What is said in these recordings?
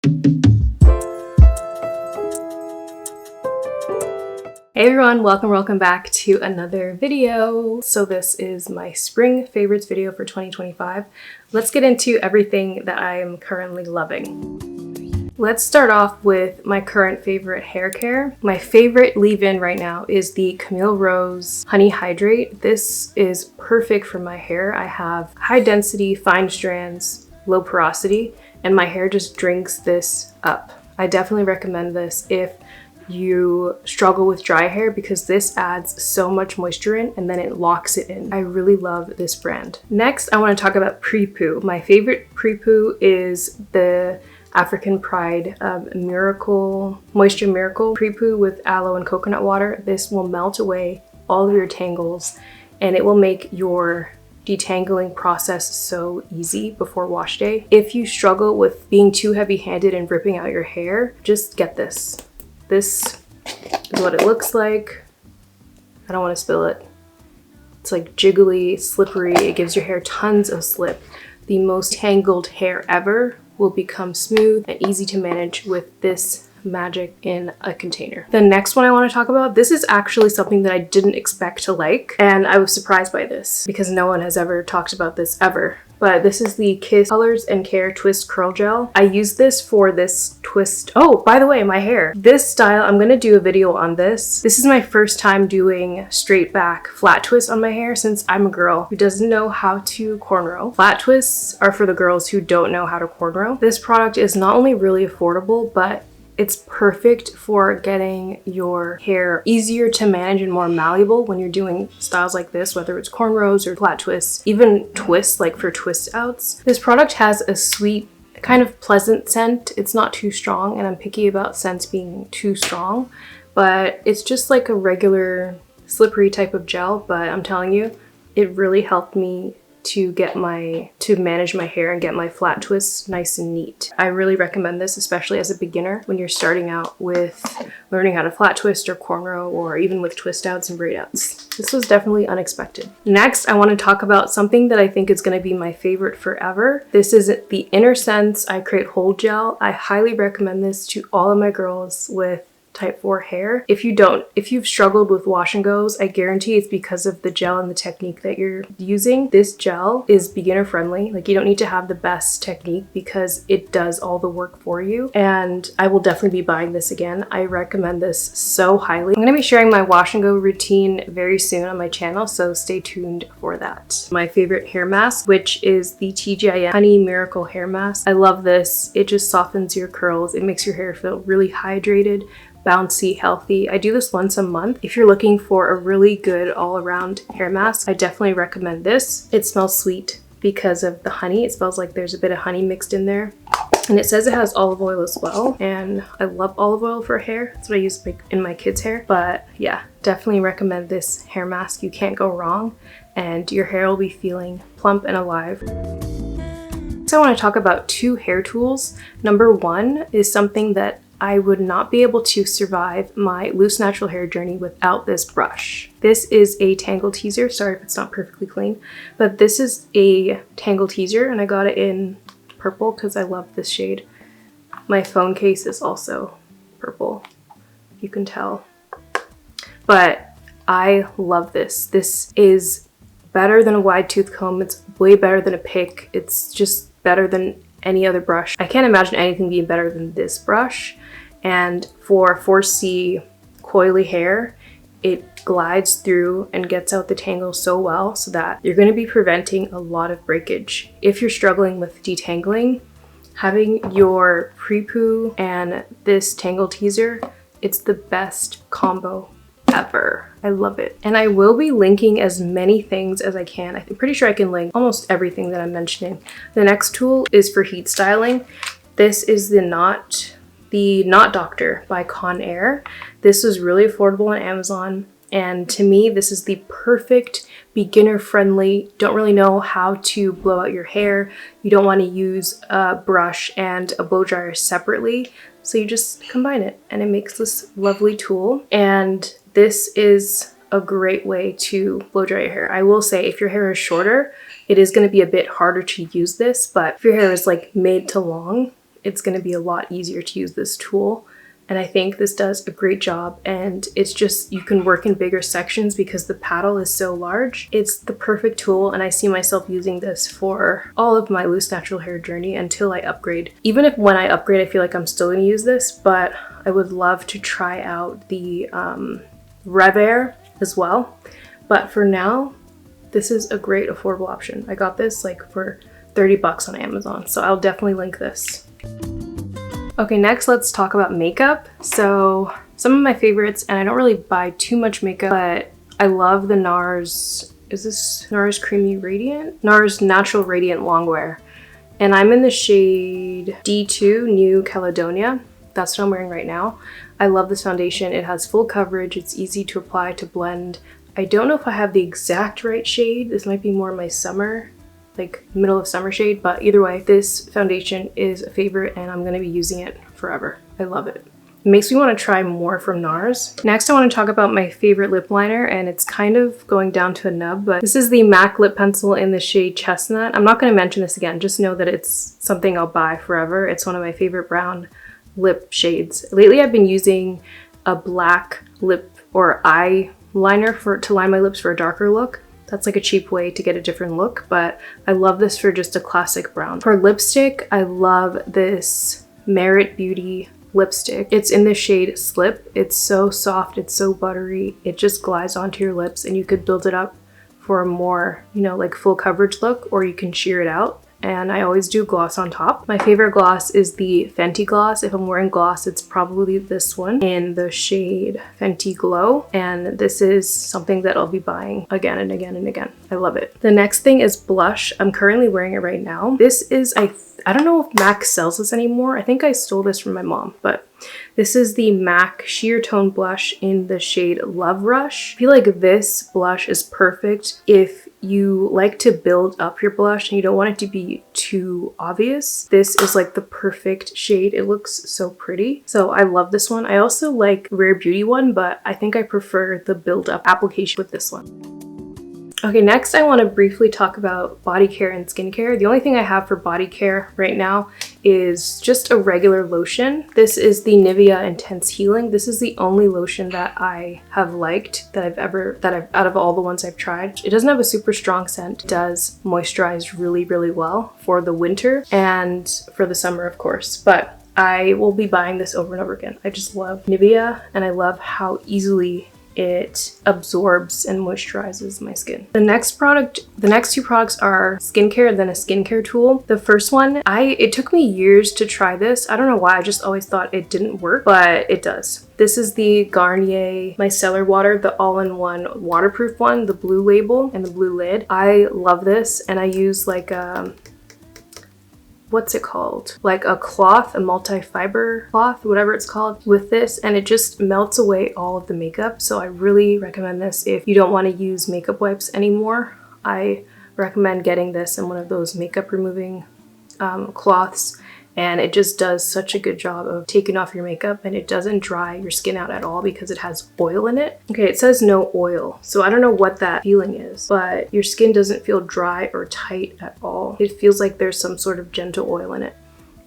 Hey everyone, welcome back to another video. So this is my spring favorites video for 2025. Let's get into everything that I am currently loving. Let's start off with my current favorite hair care. My favorite leave-in right now is the Camille Rose Honey Hydrate. This is perfect for my hair. I have high density, fine strands, low porosity, and my hair just drinks this up. I definitely recommend this if you struggle with dry hair because this adds so much moisture in and then it locks it in. I really love this brand. Next, I want to talk about Pre-Poo. My favorite Pre-Poo is the African Pride Moisture Miracle Pre-Poo with aloe and coconut water. This will melt away all of your tangles and it will make your detangling process so easy before wash day. If you struggle with being too heavy-handed and ripping out your hair, just get this. This is what it looks like. I don't want to spill it. It's like jiggly, slippery. It gives your hair tons of slip. The most tangled hair ever will become smooth and easy to manage with this magic in a container. The next one I want to talk about, this is actually something that I didn't expect to like, and I was surprised by this because no one has ever talked about this ever. But this is the Kiss Colors and Care Twist Curl Gel. I use this for this twist. Oh, by the way, my hair. This style, I'm gonna do a video on this. This is my first time doing straight back flat twists on my hair since I'm a girl who doesn't know how to cornrow. Flat twists are for the girls who don't know how to cornrow. This product is not only really affordable, but it's perfect for getting your hair easier to manage and more malleable when you're doing styles like this, whether it's cornrows or flat twists, even twists like for twist outs. This product has a sweet, kind of pleasant scent. It's not too strong, and I'm picky about scents being too strong, but it's just like a regular slippery type of gel. But I'm telling you, it really helped me to manage my hair and get my flat twists nice and neat. I really recommend this, especially as a beginner when you're starting out with learning how to flat twist or cornrow, or even with twist outs and braid outs. This was definitely unexpected. Next, I want to talk about something that I think is going to be my favorite forever. This is the Inner Sense I Create Hold Gel. I highly recommend this to all of my girls with type 4 hair. If you've struggled with wash and goes, I guarantee it's because of the gel and the technique that you're using. This gel is beginner friendly. Like, you don't need to have the best technique because it does all the work for you. And I will definitely be buying this again. I recommend this so highly. I'm gonna be sharing my wash and go routine very soon on my channel, so stay tuned for that. My favorite hair mask, which is the TGIM Honey Miracle Hair Mask. I love this. It just softens your curls. It makes your hair feel really hydrated, bouncy, healthy. I do this once a month. If you're looking for a really good all-around hair mask, I definitely recommend this. It smells sweet because of the honey. It smells like there's a bit of honey mixed in there. And it says it has olive oil as well. And I love olive oil for hair. That's what I use in my kids' hair. But yeah, definitely recommend this hair mask. You can't go wrong. And your hair will be feeling plump and alive. So I want to talk about 2 hair tools. Number 1 is something that I would not be able to survive my loose natural hair journey without this brush. This is a tangle teaser. Sorry if it's not perfectly clean, but this is a tangle teaser and I got it in purple because I love this shade. My phone case is also purple, you can tell. But I love this. This is better than a wide tooth comb. It's way better than a pick. It's just better than any other brush. I can't imagine anything being better than this brush. And for 4C coily hair, it glides through and gets out the tangles so well so that you're going to be preventing a lot of breakage. If you're struggling with detangling, having your Pre-Poo and this tangle teaser, it's the best combo ever. I love it. And I will be linking as many things as I can. I'm pretty sure I can link almost everything that I'm mentioning. The next tool is for heat styling. This is the Knot Doctor by Conair. This is really affordable on Amazon. And to me, this is the perfect beginner friendly, don't really know how to blow out your hair. You don't want to use a brush and a blow dryer separately. So you just combine it and it makes this lovely tool. And this is a great way to blow dry your hair. I will say if your hair is shorter, it is going to be a bit harder to use this, but if your hair is like mid to long, it's going to be a lot easier to use this tool. And I think this does a great job, and it's just, you can work in bigger sections because the paddle is so large. It's the perfect tool, and I see myself using this for all of my loose natural hair journey until I upgrade. Even if when I upgrade, I feel like I'm still going to use this, but I would love to try out the Rev Air as well. But for now, this is a great affordable option. I got this like for 30 bucks on Amazon, so I'll definitely link this. Okay, next let's talk about makeup. So some of my favorites, and I don't really buy too much makeup, but I love the NARS, is this NARS Creamy Radiant? NARS Natural Radiant Longwear. And I'm in the shade D2 New Caledonia. That's what I'm wearing right now. I love this foundation. It has full coverage. It's easy to apply, to blend. I don't know if I have the exact right shade. This might be more my summer, like middle of summer shade, but either way, this foundation is a favorite and I'm going to be using it forever. I love it. It makes me want to try more from NARS. Next, I want to talk about my favorite lip liner, and it's kind of going down to a nub, but this is the MAC lip pencil in the shade Chestnut. I'm not going to mention this again, just know that it's something I'll buy forever. It's one of my favorite brown lip shades. Lately, I've been using a black lip or eye liner to line my lips for a darker look. That's like a cheap way to get a different look, but I love this for just a classic brown. For lipstick, I love this Merit Beauty lipstick. It's in the shade Slip. It's so soft, it's so buttery. It just glides onto your lips, and you could build it up for a more, you know, like full coverage look, or you can sheer it out. And I always do gloss on top. My favorite gloss is the Fenty gloss. If I'm wearing gloss, it's probably this one in the shade Fenty Glow. And this is something that I'll be buying again and again and again. I love it. The next thing is blush. I'm currently wearing it right now. This is, I don't know if MAC sells this anymore. I think I stole this from my mom, but this is the MAC Sheer Tone Blush in the shade Love Rush. I feel like this blush is perfect if you like to build up your blush and you don't want it to be too obvious. This is like the perfect shade. It looks so pretty. So I love this one. I also like Rare Beauty one, but I think I prefer the build up application with this one. Okay, next I want to briefly talk about body care and skincare. The only thing I have for body care right now is just a regular lotion. This is the Nivea Intense Healing. This is the only lotion that I have liked that I've out of all the ones I've tried. It doesn't have a super strong scent. It does moisturize really, really well for the winter and for the summer, of course. But I will be buying this over and over again. I just love Nivea, and I love how easily it absorbs and moisturizes my skin. The next two products are skincare and then a skincare tool. The first one, it took me years to try this. I don't know why, I just always thought it didn't work, but it does. This is the Garnier Micellar Water, the all-in-one waterproof one, the blue label and the blue lid. I love this, and I use like a, what's it called? Like a cloth, a multi-fiber cloth, whatever it's called, with this, and it just melts away all of the makeup. So I really recommend this if you don't want to use makeup wipes anymore. I recommend getting this in one of those makeup removing cloths, and it just does such a good job of taking off your makeup, and it doesn't dry your skin out at all because it has oil in it. Okay, it says no oil, so I don't know what that feeling is, but your skin doesn't feel dry or tight at all. It feels like there's some sort of gentle oil in it.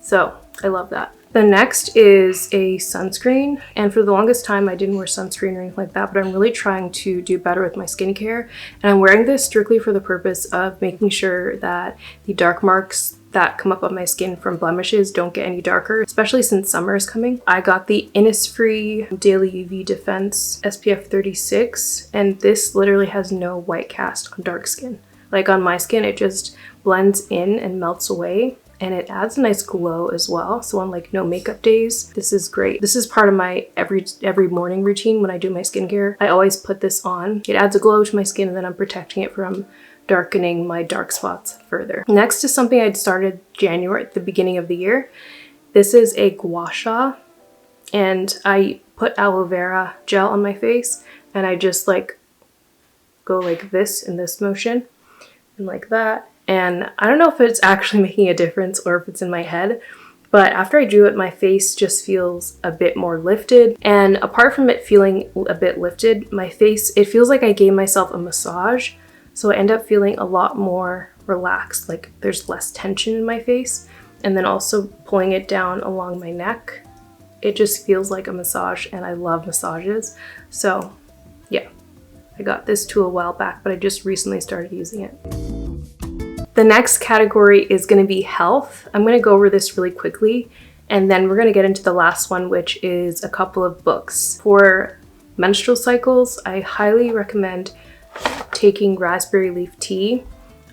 So I love that. The next is a sunscreen, and for the longest time I didn't wear sunscreen or anything like that, but I'm really trying to do better with my skincare, and I'm wearing this strictly for the purpose of making sure that the dark marks that come up on my skin from blemishes don't get any darker, especially since summer is coming. I got the Innisfree Daily UV Defense SPF 36, and this literally has no white cast on dark skin. Like on my skin, it just blends in and melts away, and it adds a nice glow as well. So on like no makeup days, this is great. This is part of my every morning routine when I do my skincare. I always put this on. It adds a glow to my skin, and then I'm protecting it from darkening my dark spots further. Next is something I'd started January at the beginning of the year. This is a gua sha, and I put aloe vera gel on my face, and I just like go like this in this motion and like that. And I don't know if it's actually making a difference or if it's in my head, but after I do it, my face just feels a bit more lifted. And apart from it feeling a bit lifted, my face, it feels like I gave myself a massage. So I end up feeling a lot more relaxed, like there's less tension in my face. and then also pulling it down along my neck. It just feels like a massage, and I love massages. So yeah, I got this tool a while back, but I just recently started using it. The next category is going to be health. I'm going to go over this really quickly, and then we're going to get into the last one, which is a couple of books. For menstrual cycles, I highly recommend taking raspberry leaf tea.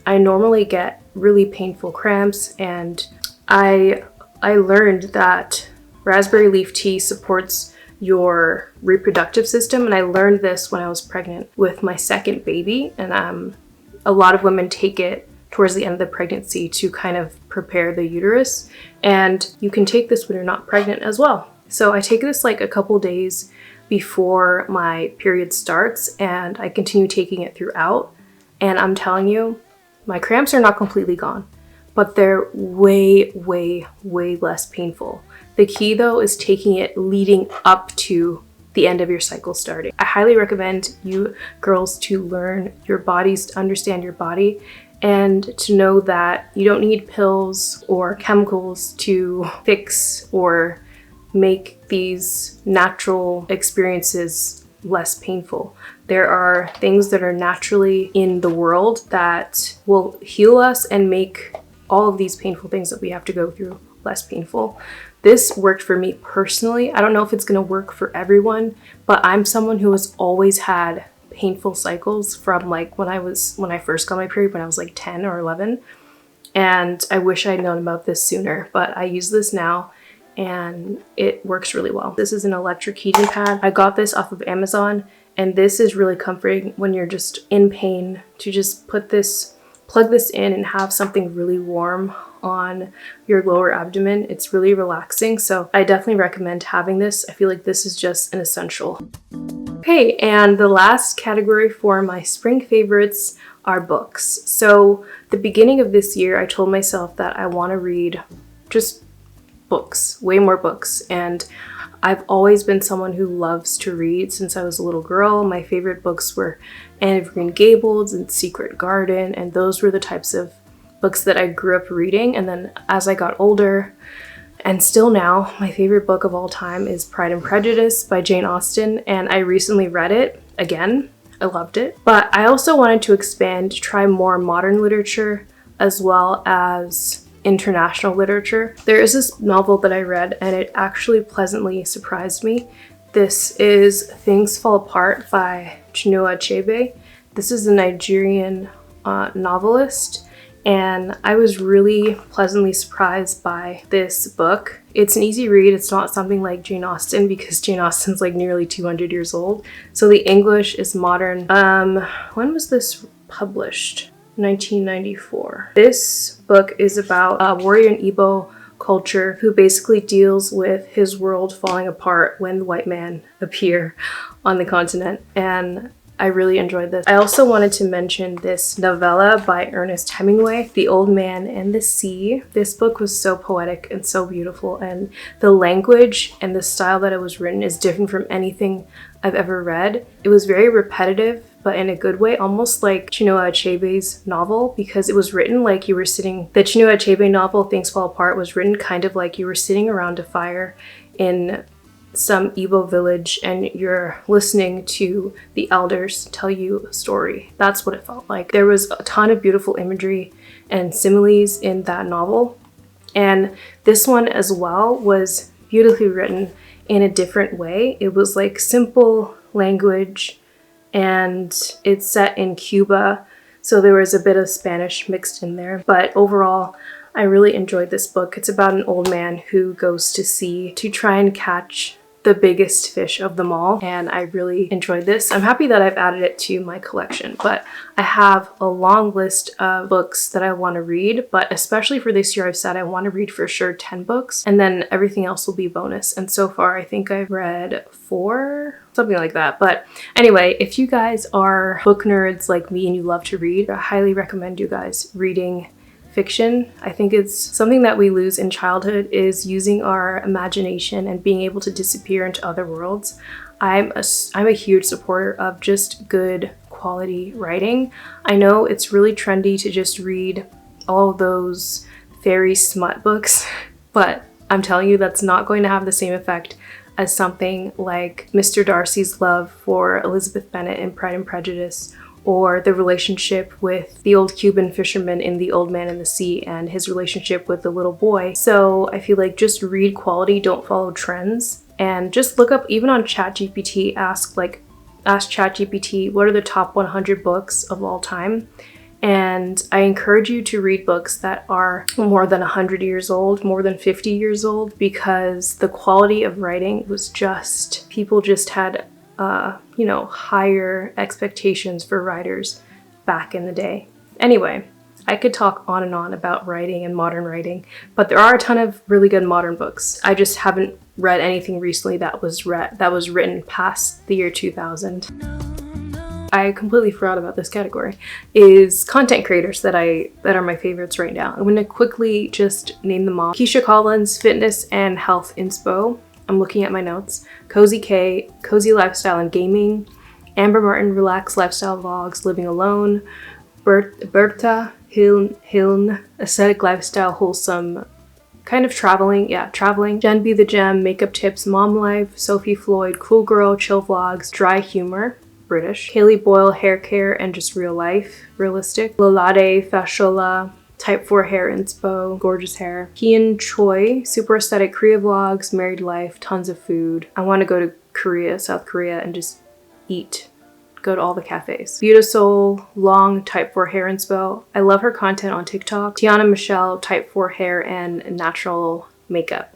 I normally get really painful cramps, and I learned that raspberry leaf tea supports your reproductive system, and I learned this when I was pregnant with my second baby, and a lot of women take it towards the end of the pregnancy to kind of prepare the uterus, and you can take this when you're not pregnant as well. So I take this like a couple days before my period starts, and I continue taking it throughout, and I'm telling you, my cramps are not completely gone, but they're way less painful. The key though is taking it leading up to the end of your cycle starting. I highly recommend you girls to learn your bodies, to understand your body, and to know that you don't need pills or chemicals to fix or make these natural experiences less painful. There are things that are naturally in the world that will heal us and make all of these painful things that we have to go through less painful. This worked for me personally. I don't know if it's going to work for everyone, but I'm someone who has always had painful cycles from like when I first got my period when I was like 10 or 11, and I wish I'd known about this sooner, but I use this now and it works really well. This is an electric heating pad. I got this off of Amazon, and this is really comforting when you're just in pain, to just plug this in and have something really warm on your lower abdomen. It's really relaxing, so I definitely recommend having this. I feel like this is just an essential. Okay, and the last category for my spring favorites are books. So the beginning of this year, I told myself that I want to read just books, way more books, and I've always been someone who loves to read since I was a little girl. My favorite books were Anne of Green Gables and Secret Garden, and those were the types of books that I grew up reading. And then as I got older, and still now, my favorite book of all time is Pride and Prejudice by Jane Austen, and I recently read it again. I loved it. But I also wanted to expand, to try more modern literature as well as international literature. There is this novel that I read, and it actually pleasantly surprised me. This is Things Fall Apart by Chinua Achebe. This is a Nigerian novelist, and I was really pleasantly surprised by this book. It's an easy read. It's not something like Jane Austen, because Jane Austen's like nearly 200 years old. So the English is modern. When was this published? 1994. This book is about a warrior in Igbo culture who basically deals with his world falling apart when the white man appear on the continent, and I really enjoyed this. I also wanted to mention this novella by Ernest Hemingway, The Old Man and the Sea. This book was so poetic and so beautiful, and the language and the style that it was written is different from anything I've ever read. It was very repetitive, but in a good way, almost like Chinua Achebe's novel, because it was written like you were sitting, the Chinua Achebe novel, Things Fall Apart, was written kind of like you were sitting around a fire in some Igbo village and you're listening to the elders tell you a story. That's what it felt like. There was a ton of beautiful imagery and similes in that novel, and this one as well was beautifully written in a different way. It was like simple language, and it's set in Cuba, so there was a bit of Spanish mixed in there. But overall, I really enjoyed this book. It's about an old man who goes to sea to try and catch the biggest fish of them all, and I really enjoyed this. I'm happy that I've added it to my collection, but I have a long list of books that I want to read, but especially for this year, I've said I want to read for sure 10 books, and then everything else will be bonus. And so far, I think I've read 4, something like that. But anyway, if you guys are book nerds like me and you love to read, I highly recommend you guys reading fiction. I think it's something that we lose in childhood, is using our imagination and being able to disappear into other worlds. I'm a huge supporter of just good quality writing. I know it's really trendy to just read all of those fairy smut books, but I'm telling you that's not going to have the same effect as something like Mr. Darcy's love for Elizabeth Bennet in Pride and Prejudice, or the relationship with the old Cuban fisherman in The Old Man and the Sea and his relationship with the little boy. So I feel like just read quality, don't follow trends, and just look up, even on ChatGPT, ask ChatGPT what are the top 100 books of all time. And I encourage you to read books that are more than 100 years old, more than 50 years old, because the quality of writing was just, people just had higher expectations for writers back in the day. Anyway, I could talk on and on about writing and modern writing, but there are a ton of really good modern books. I just haven't read anything recently that was written past the year 2000. I completely forgot about this category, is content creators that are my favorites right now. I'm gonna quickly just name them off. Keisha Collins, fitness and health inspo. I'm looking at my notes. Cozy K, cozy lifestyle and gaming. Amber Martin, relaxed lifestyle vlogs, living alone. Berta Hiln, aesthetic lifestyle, wholesome, kind of traveling. Jen B the Gem, makeup tips, mom life. Sophie Floyd, cool girl, chill vlogs, dry humor, British. Kaylee Boyle, hair care and just real life, realistic. Lolade Fashola, type 4 hair inspo, gorgeous hair. Kian Choi, super aesthetic Korea vlogs, married life, tons of food. I want to go to Korea, South Korea, and just eat. Go to all the cafes. Beautisol, long type 4 hair inspo. I love her content on TikTok. Tiana Michelle, type 4 hair and natural makeup.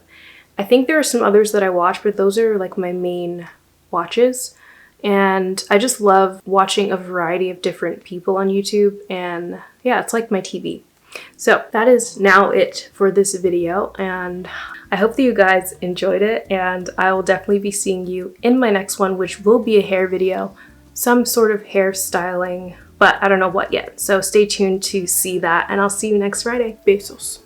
I think there are some others that I watch, but those are like my main watches. And I just love watching a variety of different people on YouTube, and yeah, it's like my TV. So that is now it for this video, and I hope that you guys enjoyed it, and I will definitely be seeing you in my next one, which will be a hair video, some sort of hair styling, but I don't know what yet. So stay tuned to see that, and I'll see you next Friday. Besos.